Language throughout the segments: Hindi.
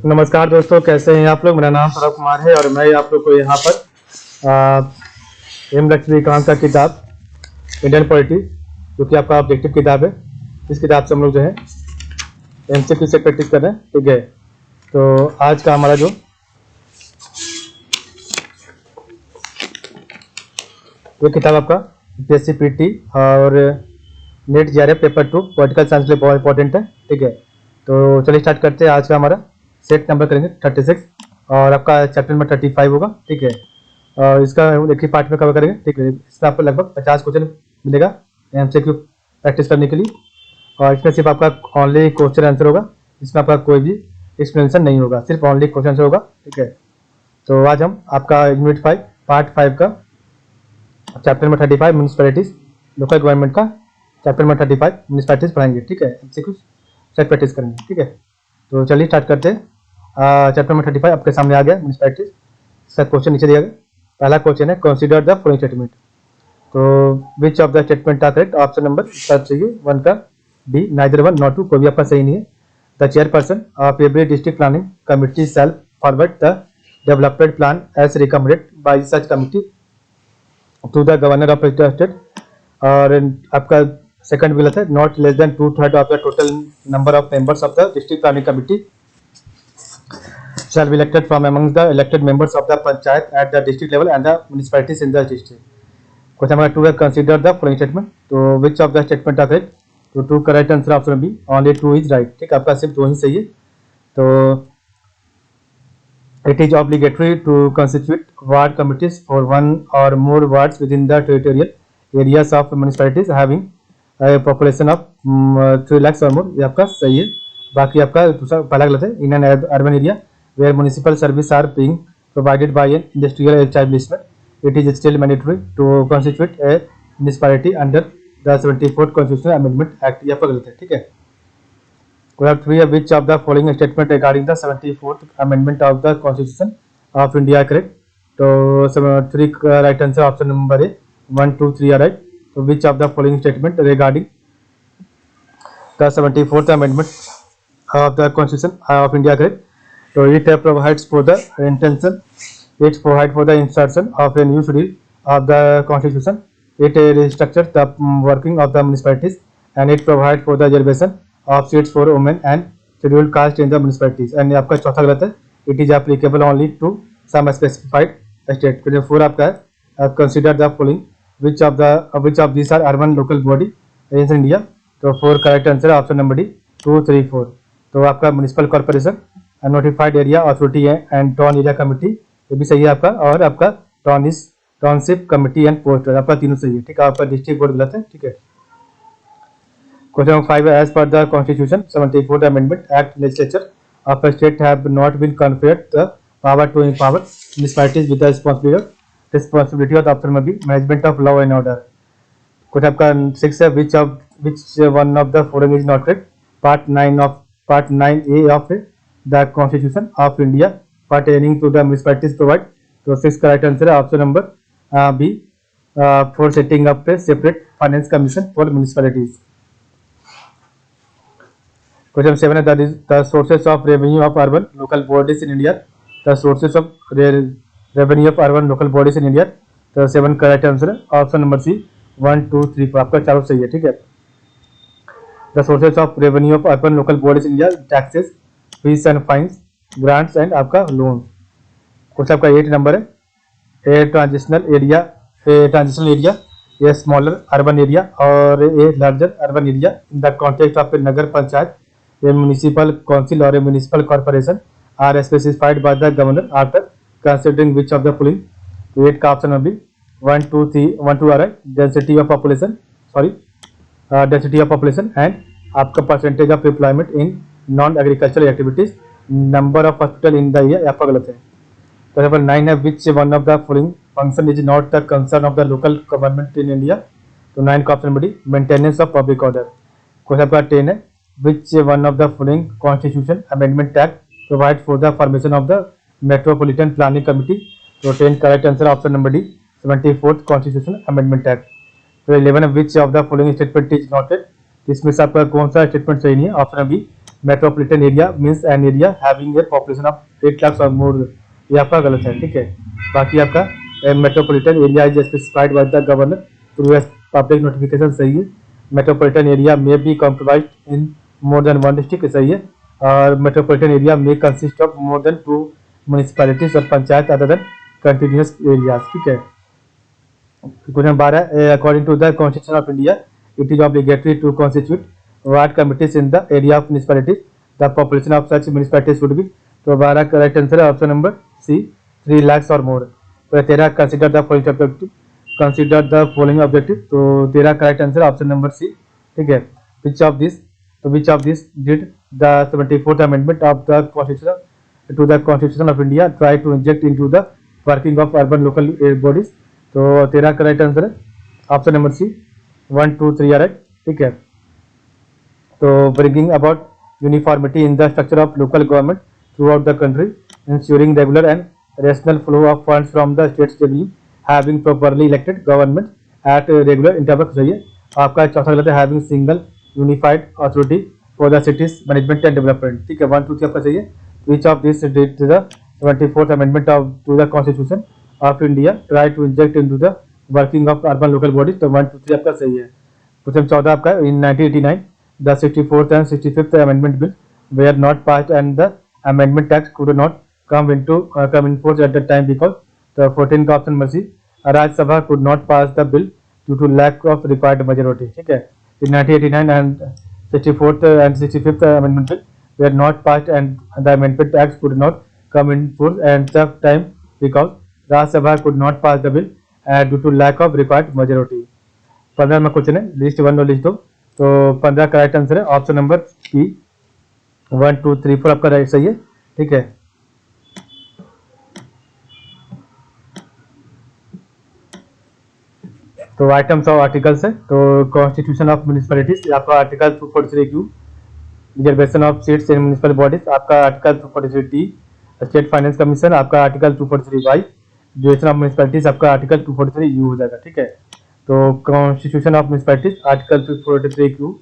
नमस्कार दोस्तों, कैसे हैं आप लोग। मेरा नाम सौरभ कुमार है और मैं आप लोग को यहाँ पर एम लक्ष्मीकांत का किताब इंडियन पॉलिटी, जो कि आपका ऑब्जेक्टिव किताब है, इस किताब से हम लोग जो है एमसीक्यू से प्रैक्टिस कर रहे हैं। ठीक है, तो आज का हमारा जो ये किताब आपका यूपीएससी पीटी और net GRF paper 2 political science के लिए बहुत इंपॉर्टेंट है। ठीक है, तो चलिए स्टार्ट करते हैं। आज का हमारा सेट नंबर करेंगे 36 और आपका चैप्टर नंबर 35 होगा। ठीक है, और इसका एक ही पार्ट में कवर करेंगे। ठीक है, इसमें आपको लगभग 50 क्वेश्चन मिलेगा एमसीक्यू प्रैक्टिस करने के लिए, और इसमें सिर्फ आपका ओनली क्वेश्चन आंसर होगा। इसमें आपका कोई भी एक्सप्लेनेशन नहीं होगा, सिर्फ ओनली क्वेश्चन आंसर होगा। ठीक है, तो आज हम आपका यूनिट 5 पार्ट 5 का chapter number 35 municipalities local government का चैप्टर नंबर 35 म्यूनिसिपैलिटीज पढ़ाएंगे। ठीक है, एमसीक्यू सेट प्रैक्टिस करेंगे। ठीक है, तो चलिए स्टार्ट करते हैं। चैप्टर नंबर 35 आपके सामने आ गया म्यूनिसिपैलिटीज। इसका क्वेश्चन नीचे दिया गया। पहला क्वेश्चन है कंसीडर द फॉलोइंग स्टेटमेंट। तो which of the statement are correct. Option number चाहिए 1 का डी, नाइदर 1 नॉट 2, कोई भी आपका सही नहीं है। The chairperson of every district planning committee shall forward the development plan as recommended by such committee to the governor of state. और आपका सेकंड गलत है। Not less than 2/3 of the total number of members of the district planning committee shall be elected from among the elected members of the panchayat at the district level and the municipalities in the district. Question number 2 है consider the following statement. तो which of the statement are correct? तो 2 correct answer option B, only 2 is right. ठीक, आपका सिर्फ 2 ही सही है। तो it is obligatory to constitute ward committees for 1 or more wards within the territorial areas of municipalities having a population of 3 lakhs or more. ये आपका सही है। बाकी आपका दूसरा पहला गलत है। in an urban area where municipal services are being provided by an industrial establishment, it is still mandatory to constitute a municipality under the 74th Constitutional Amendment Act. ये आपका गलत है। ठीक है, question 3 है which of the following statement regarding the 74th Amendment of the Constitution of India correct. तो 3 right answer option number A 1, 2, 3 are right. तो which of the following statement regarding the 74th Amendment of the Constitution of India correct. So it provides for the intention, it provides for the insertion of a new schedule of the constitution, it restructures the working of the municipalities, and it provides for the reservation of seats for women and scheduled caste in the municipalities. And आपका चौथा गलत है। It is applicable only to some specified state. तो 4 आपका है consider the following which of these are urban local body in India. तो 4 correct answer option number D 2, 3, 4। तो आपका municipal corporation, notified area authority and town area committee, ये भी सही है आपका। और आपका टाउनशिप कमिटी एंड पोस्ट, आपका तीनों सही है। ठीक है, आपका डिस्ट्रिक्ट बोर्ड गलत है। ठीक है, क्वेश्चन 5 है as per the constitution 74th amendment act legislature of a state have not been conferred the power to empower municipalities with the responsibility of option में B management of law and order. Question आपका 6 है which one of the following is not correct. Part 9A of the Constitution of India pertaining to the municipalities provide. तो 6 correct answer है option number B for setting up a separate finance commission for municipalities. Question 7 है the sources of revenue of urban local bodies in India. The sources of revenue of urban local bodies in India. तो 7 correct answer है ऑप्शन नंबर C 1, 2, 3, 4 आपका चारों सही है। ठीक है, the sources of revenue of urban local bodies in India taxes, fees and fines, grants and आपका लोन। क्वेश्चन आपका 8 नंबर है a transitional area, a smaller urban area और a larger urban area in the context of a nagar panchayat, a municipal council और a municipal corporation are specified by the governor after considering which of the following. तो 8 का ऑप्शन में भी 1, 2, 3 आ रहा है। डेंसिटी ऑफ पॉपुलेशन एंड आपका percentage of employment in non agricultural activities, number of hospital in the area, आपका गलत है। तो नंबर 9 है which one of the following function is not the concern of the local government in India. तो 9 का option number D maintenance of public order. Question आपका 10 है which one of the following constitution amendment act provide for the formation of the metropolitan planning committee. तो 10 correct answer option number D 74th constitution amendment act. तो 11 है which of the following statement is not correct. इसमें से आपका कौन सा स्टेटमेंट सही नहीं है। Option B metropolitan area means an area having a population of 8 lakh और मोर, ये आपका गलत है, ठीक है। बाकी आपका metropolitan area is specified by the governor through public notification, सही है। मेट्रोपॉलिटन एरिया में be compromise in more than one district, सही है। और मेट्रोपॉलिटन एरिया में consist of more than 2 municipalities और panchayat other than continuous areas, ठीक है। Question 12, according to the constitution of India it is obligatory to constitute ward committees in the area of municipalities, the population of such municipalities should be. तो 12 का राइट आंसर है ऑप्शन नंबर सी, 3 लाख और मोर। तो 13, consider the following objective, consider the following objective, तो 13 का right answer option number C, ठीक है। विच ऑफ दिस, तो which of this did the 74th amendment of the constitution to the constitution of India try to inject into the working of urban local bodies. तो 13 का राइट आंसर है ऑप्शन नंबर सी, 1 2 3 राइट, ठीक है। तो bringing about uniformity in the structure of local government through out the country, ensuring regular and rational flow of funds from the state's revenue, having properly elected government at regular intervals, सही है। आपका चौथा गलत है, having single unified authority for the city's management and development, ठीक है। 1 2 3 आपका सही है। Which of these did the 74th amendment of to the constitution of India try to inject into the working of urban local bodies, तो 1 2 3 आपका सही है। क्वेश्चन 14 आपका, in 1989 the 64th and 65th amendment bill were not passed and the amendment act could not come in force at that time because the 14 का option mercy, Rajya Sabha could not pass the bill due to lack of required majority, ठीक है। In 1989 and 64th and 65th amendment bill were not passed and the amendment acts could not come in force at that time because Rajya Sabha could not pass the bill due to lack of required majority। 15 में क्वेश्चन है, लिस्ट 1 और लिस्ट 2, तो 15 का राइट आंसर है ऑप्शन नंबर सी, 1 2 3 4 आपका राइट सही है, ठीक है। तो आइटम्स ऑफ आर्टिकल्स है, तो कॉन्स्टिट्यूशन ऑफ म्यूनिसिपैलिटीज आपका article 243 Q, reservation of seats in municipal bodies आपका article 243 T, state finance commission आपका article 243 Y, duration of municipalities आपका आर्टिकल 243 यू हो जाएगा, ठीक है। तो constitution of municipalities article 243 Q,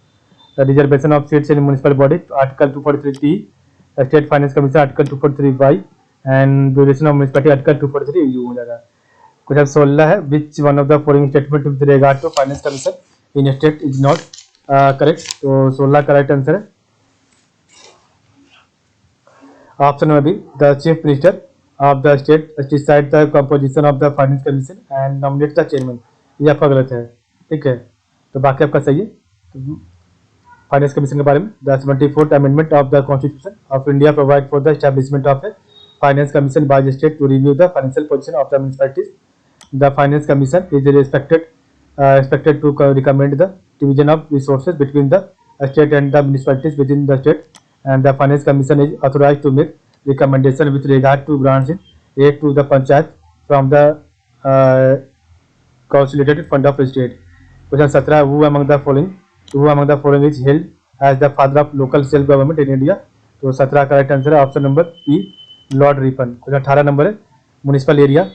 reservation of seats in municipal bodies article 243 T, state finance commission article 243 Y and duration of municipality article 243 U हो जाएगा। क्वेश्चन 16 है, which one of the following statement with regard to finance commission in state is not correct, तो 16 का राइट आंसर है option number B, the chief minister of the state decide the composition of the finance commission and nominate the chairman, ये आपका गलत है, ठीक है। तो बाकी आपका सही है। फाइनेंस कमीशन के बारे में, the 74th amendment of the constitution of India provide for the establishment of a finance commission by the state to review the financial position of the municipalities. The Finance Commission is expected to recommend the division of resources between the state and the municipalities within the state, and the Finance Commission is authorized to make recommendation with regard to grants in aid to the panchayat from the consolidated fund of the state. Question 17, who among the following is hailed as the father of local self government in India? तो 17 का राइट आंसर है option number E, Lord Ripon. Question 18 number है, municipal area,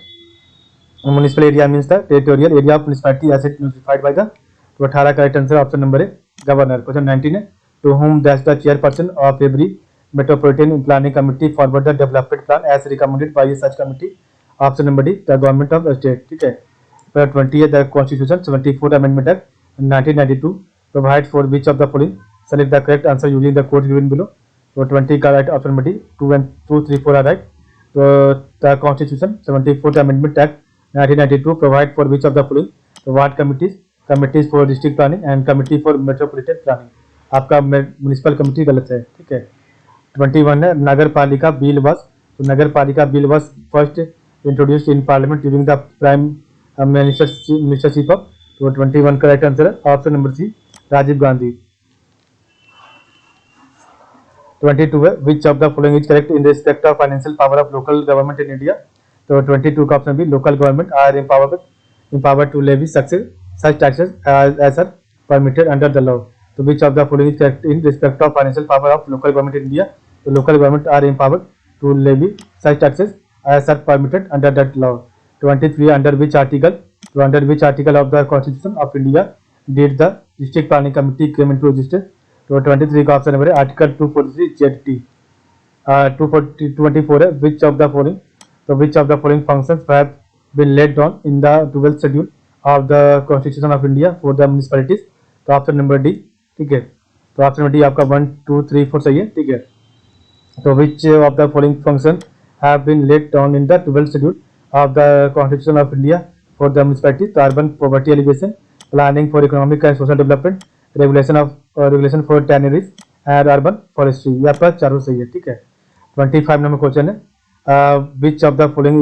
municipal area means the territorial area of municipality as it notified by the, तो 18 का राइट आंसर ऑप्शन नंबर है गवर्नर। क्वेश्चन 19 है, to whom dash the chairperson of every metropolitan planning committee forward the development plan as recommended by such committee, option number D, the government of state, ठीक है। 20 है, the constitution 74th amendment act 1992 provide for which of the following, select the correct answer using the code given below, तो 20 का right option number D, 2 3 4 are right. तो the constitution 74th amendment act 1992 provide for which of the following, तो ward committees for district planning and committee for metropolitan planning, आपका म्युनिसिपल कमिटी गलत है, ठीक है। 21 है, नगर पालिका बिल वॉज, तो nagar palika bill was first introduced in parliament during the prime ministership of, तो 21 का राइट आंसर है option number C, Rajiv Gandhi. 22 है, which of the following is correct in respect of financial power of local government in India, तो 22 का ऑप्शन भी, local government are empowered to levy such taxes as are permitted under the law, तो which of the following is correct in respect of financial power of local government in India, तो local government are empowered to levy such taxes as are permitted under that law. 23 under which article, तो under which article of the constitution of India did the district planning committee came into existence, तो 23 का ऑप्शन नंबर है आर्टिकल 243 जेड 224 है विच ऑफ द फॉलोइंग, तो which of the following functions have been laid down in the 12th schedule of the constitution of India for the municipalities, तो ऑप्शन नंबर डी, ठीक है। तो ऑप्शन नंबर डी आपका 1 2 3 4 सही है, ठीक है। तो which of the following function have been laid down in the 12th schedule of the constitution of India for the municipalities, तो urban poverty alleviation, planning for economic and social development, regulation for tanneries and urban forestry, ये आपका चारों सही है, ठीक है। 25 नंबर क्वेश्चन है which of the following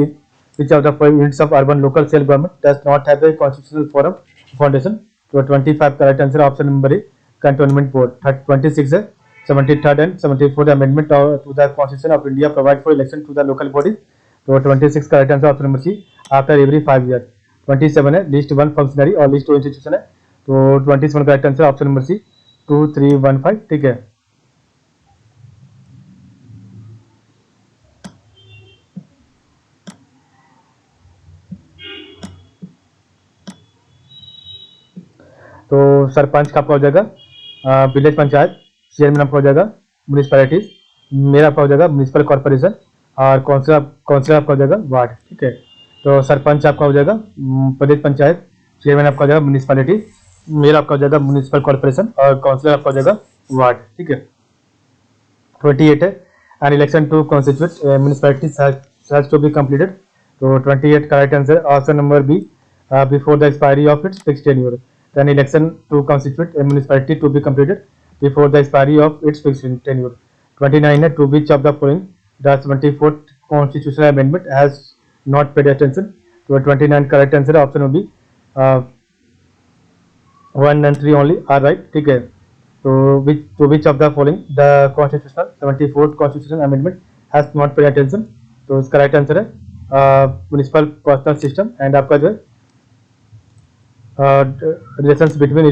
units of urban local self government does not have the constitutional forum foundation, तो 25 correct answer option number A cantonment board. 26 है 73rd and 74th amendment to the constitution of India provide for election to the local bodies, तो 26 correct answer option number C after every 5 year. 27 है लिस्ट 1 फंक्शनरी और लिस्ट 2 इंस्टीट्यूशन है, तो 27 correct answer option number C 2315, ठीक है। तो सरपंच का आपका हो जाएगा विलेज पंचायत, चेयरमैन आपका हो जाएगा म्यूनिसपैलिटीज, मेयर आपका हो जाएगा म्यूनिसिपल कॉर्पोरेशन और काउंसिलर आपका हो जाएगा वार्ड, ठीक है। तो सरपंच आपका हो जाएगा विलेज पंचायत, चेयरमैन आपका हो जाएगा म्यूनिसपैलिटीज, मेयर आपका हो जाएगा म्यूनिसिपल कॉर्पोरेशन और काउंसिलर आपका हो जाएगा वार्ड, ठीक है। 28 है an election to constitute municipalities has to be completed, तो 28 correct answer option number B before the expiry of its fixed tenure, an election to constitute a municipality to be completed before the expiry of its fixed tenure. 29 है to which of the following the 74th constitutional amendment has not paid attention, तो 29 correct answer option will be 1 and 3 only are right, ठीक है। तो which of the following the constitutional 74th constitutional amendment has not paid attention, तो इसका right answer है municipal personal system and आपका जो है relations between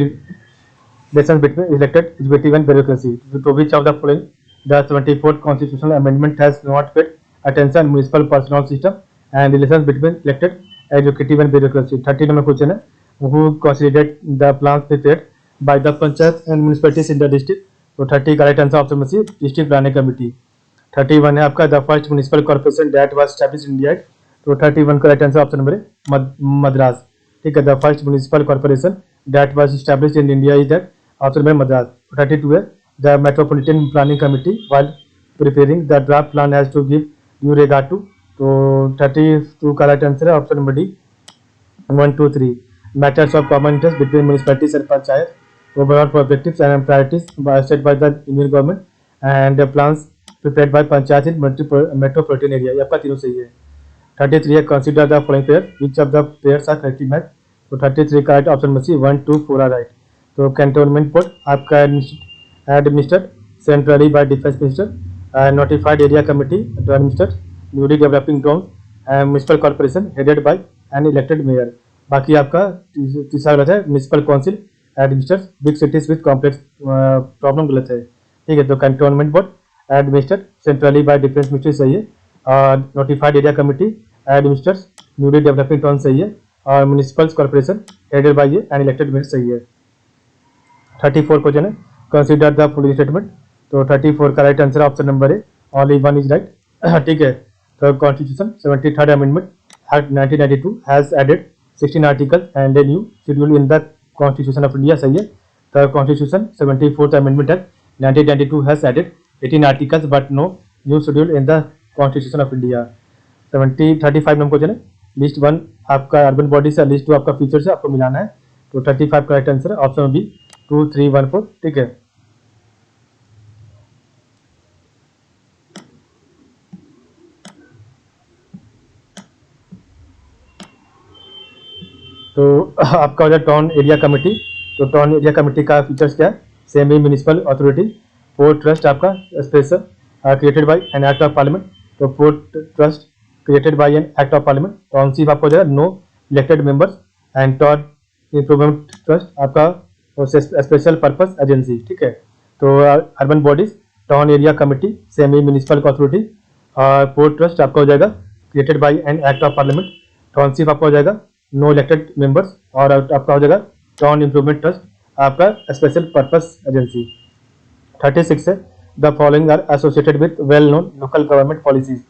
elected executive and bureaucracy, to which of the following the 74th constitutional amendment has not paid attention, municipal personal system and relations between elected executive and bureaucracy। 30 number question है who considered the plans prepared by the panchayat and municipalities in the district, तो 30 correct answer option में से district planning committee। 31 है आपका the first municipal corporation that was established in India, तो 31 correct answer option नंबर है मद्रास, ठीक है। The first municipal corporation that was established in India is that option number Madras. 32 है the metropolitan planning committee while preparing the draft plan has to give due regard to, तो 32 का राइट आंसर है option number D 1 2 3 matters of common interest between municipalities and panchayat, overall objectives and priorities set by the Indian government and plans prepared by panchayat in metropolitan area, ये आपका तीनों सही है। 33 है consider the following pair which of the pairs are correctly match, तो 33 का राइट ऑप्शन में सी 1 2 4 आर राइट। तो कैंटोनमेंट बोर्ड आपका administered centrally by defence minister, notified area committee administered newly developing town and municipal corporation headed by an elected mayor. बाकी आपका तीसरा गलत है municipal council administered big cities with complex problem गलत है, ठीक है। तो cantonment board administered centrally by defence ministry सही है, और notified area committee administers newly developing town सही है, और municipal corporation headed by an elected mayor सही है। 34 क्वेश्चन है कंसीडर द फॉलोइंग स्टेटमेंट, तो 34 का राइट आंसर ऑप्शन नंबर है ओनली 1 इज राइट, ठीक है। तो constitution 73rd amendment act 1992 has added 16 articles and a new schedule in the constitution of India सही है। तो constitution 74th amendment act 1992 has added 18 articles but no new schedule in the constitution of India. 35 number question है लिस्ट 1 आपका अर्बन बॉडी से, लिस्ट 2 आपका फीचर से आपको मिलाना है, तो 35 का राइट आंसर है ऑप्शन बी 2 3 1 4, ठीक है। तो आपका हो जाए टाउन एरिया कमेटी, तो टाउन एरिया कमेटी का फीचर्स क्या है, semi municipal authority, port trust आपका special created by an act of parliament, तो port trust created by an act of parliament. Township आपको हो जाएगा no elected members and town improvement trust आपका स्पेशल पर्पस एजेंसी, ठीक है। तो urban bodies town area committee semi municipal authority और पोर्ट ट्रस्ट आपका हो जाएगा created by an act of parliament. Township आपका हो जाएगा नो इलेक्टेड मेंबर्स और आपका हो जाएगा टाउन इम्प्रूवमेंट ट्रस्ट आपका स्पेशल पर्पस एजेंसी। 36 है the following are associated with well known local government policies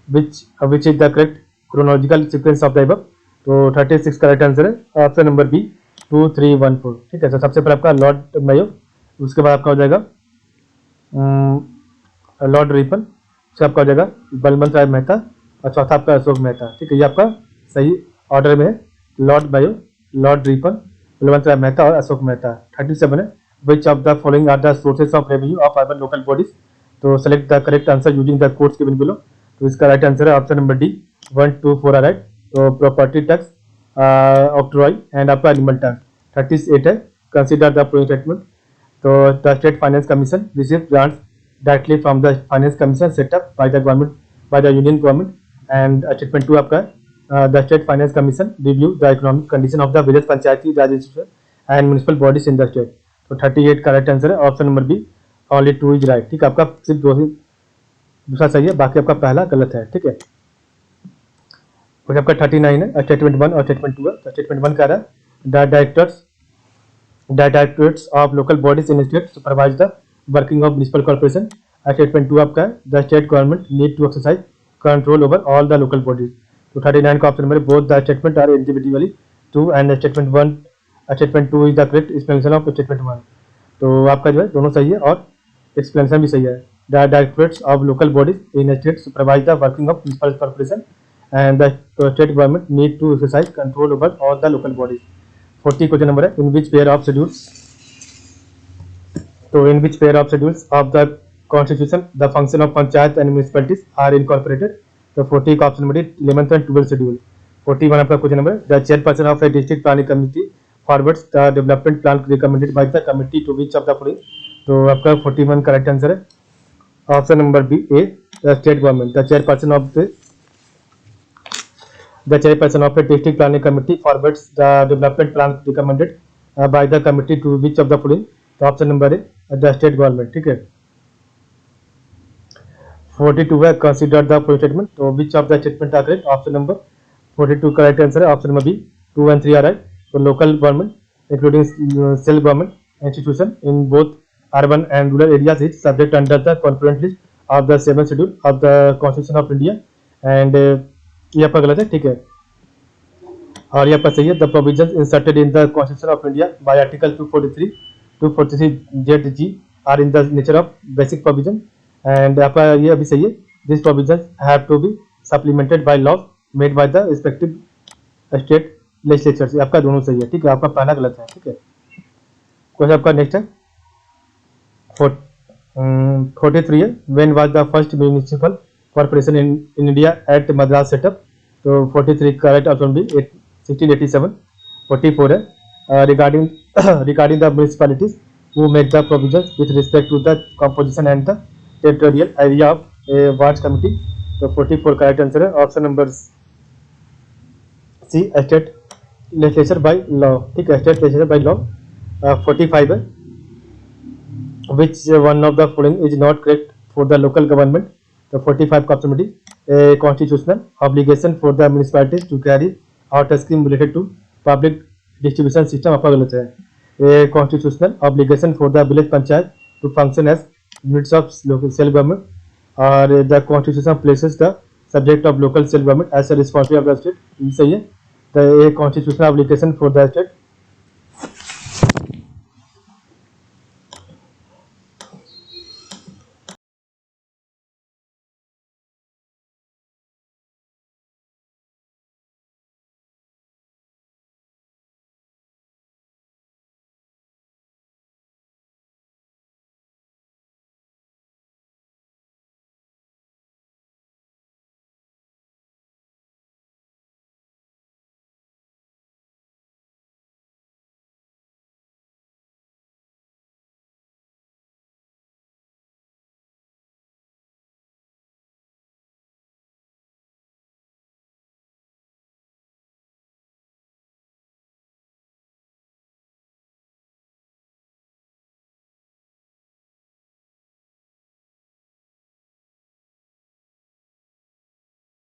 which is the correct chronological sequence of the above. तो 36 करेक्ट आंसर है ऑप्शन नंबर बी 2314। ठीक है, तो सबसे पहले आपका लॉर्ड मेयो, उसके बाद आपका हो जाएगा लॉर्ड रिपन, उसके आपका हो जाएगा बलवंत राय मेहता और चौथा आपका अशोक मेहता। ठीक है, ये आपका सही ऑर्डर में है, Lord Mayo, Lord Ripon, Balwant Rai Mehta और अशोक मेहता। 37 है which of the following are the sources of revenue of urban local bodies. तो select the correct answer using the codes given below. तो इसका राइट आंसर है option number D 1, 2, 4 are right. तो प्रॉपर्टी टैक्स, ऑक्ट्रॉय एंड आपका एनिमल टैक्स। 38 है कंसिडर द फॉलोइंग स्टेटमेंट। तो the state finance commission receive grants directly from the finance commission set up by the government, by the union government. And statement 2 आपका the state finance commission review the economic condition of the various Panchayati Raj institution and municipal bodies in the state। तो 38 करेक्ट आंसर है option number B only 2 is right. ठीक है, आपका सिर्फ दूसरा सही है, बाकी आपका पहला गलत है। ठीक है, और आपका 39 है स्टेटमेंट 1 और स्टेटमेंट 2 है। तो स्टेटमेंट 1 कह रहा है the directorates of local bodies in state supervise the working of municipal corporation. Statement 2 आपका है the state government need to exercise control over all the local bodies. तो 39 का option number both the statement are individually true and statement 2 is the correct explanation of statement 1। तो आपका जो है दोनों सही है और एक्सप्लेनेशन भी सही है। The directorates of local bodies in state supervise the working of municipal corporation and the state government need to exercise control over all the local bodies. 40 question number है in which pair of schedules. तो in which pair of schedules of the constitution the function of panchayat and municipalities are incorporated। तो 40 का option number 11th and 12th schedule. 41 आपका question number the chairperson of a district planning committee forwards the development plan recommended by the committee to which of the following. तो आपका 41 करेक्ट आंसर है option number B A the state government. The chairperson of a district planning committee forwards the development plan recommended by the committee to which of the following. तो ऑप्शन नंबर है द स्टेट गवर्नमेंट। ठीक है, 42 है कंसीडर द फॉलोइंग स्टेटमेंट। तो which of the statement are correct. Option number 42 correct answer है option number B 2 and 3 are right. तो local government including self government institution in both urban and rural areas is subject under the conference list of the 7th schedule of the constitution of India. And ये आपका गलत है। ठीक है, और ये आपका सही है the provisions inserted in the constitution of India by article 243 ZG are in the nature of basic provision. And आपका ये अभी सही है this provisions have to be supplemented by law made by the respective state legislatures. आपका दोनों सही है। ठीक है, आपका पहला गलत है। ठीक है, क्वेश्चन आपका नेक्स्ट है 43 है when was the first municipal corporation in India at Madras setup. तो 43 करेक्ट ऑप्शन बी 1687। 44 है regarding the municipalities who make the provisions with respect to the composition and the territorial area of a wards committee। तो 44 करेक्ट आंसर है option number C state legislature by law. ठीक है, स्टेट लेजिस्लेचर बाय लॉ। 45 है which one of the following is not correct for the local government। तो 45 का option D a constitutional obligation for the municipalities to carry out a scheme related to public distribution system आपका गलत है। A constitutional obligation for the village panchayat to function as units of self government और the constitution places the subject of local self government as a responsibility of the state. सही है the a constitutional obligation for the state